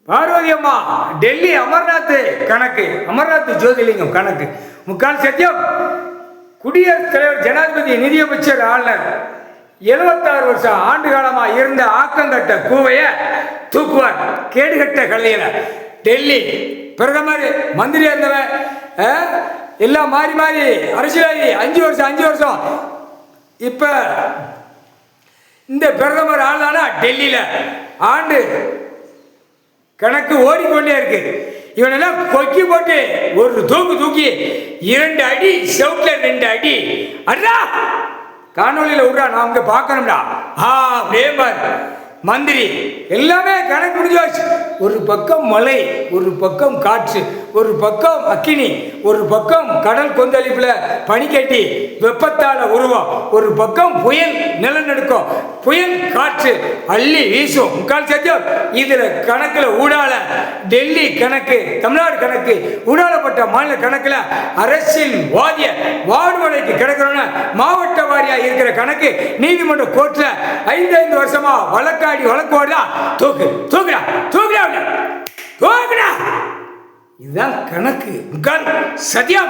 பார்வதி அம்மா டெல்லி அமர்நாத் கணக்கு, அமர்நாத் ஜோதிலிங்கம் கணக்கு, முக்கால் சத்தியம். குடியரசுத் தலைவர், ஜனாதிபதி, நிதியமைச்சர், ஆளுநர் 76 வருஷம் ஆண்டு காலமா இருந்த ஆக்கங்கட்ட கூவைய தூக்குவார். கேடுகட்ட கலையில டெல்லி பிரதமர், மந்திரி இருந்தவன் எல்லாம் மாறி மாறி அரசியலாகி 5 வருஷம். இப்ப இந்த பிரதமர் ஆளானா டெல்லியில ஆண்டு கணக்கு ஓடிக்கொண்டே இருக்கு. இவனெல்லாம் கொக்கி போட்டு ஒரு தூக்கி 2 அடி செவுட்ல 2 அடி அடா காணொலியில் விடுறா, நான் அங்க பார்க்கணும்டா. வேம்பர் மந்திரி எல்லாமே கணக்கு முடிஞ்சாச்சு. ஒரு பக்கம் மலை, ஒரு பக்கம் காற்று, ஒரு பக்கம் அக்கினி, ஒரு பக்கம் கடல் கொந்தளிப்புல பனிக்கட்டி வெப்பத்தால உருவம், ஒரு பக்கம் புயல் நிலநடுக்கம், புயல் காற்று அள்ளி வீசும். முக்கால் சத்தியம். இதுல கணக்குல ஊடால டெல்லி கணக்கு, தமிழ்நாடு கணக்கு, ஊடாலப்பட்ட மாநில கணக்குல அரசியல் வாதிய வார்டுமலைக்கு கிடக்கிறோன்னு மாவட்ட வாரியா இருக்கிற கணக்கு நீதிமன்ற கோர்ட்ல 5 வருஷமா வழக்காடி வழக்கோடா தூக்குடா. இதுதான் கணக்கு. முக்கால் சத்தியம்.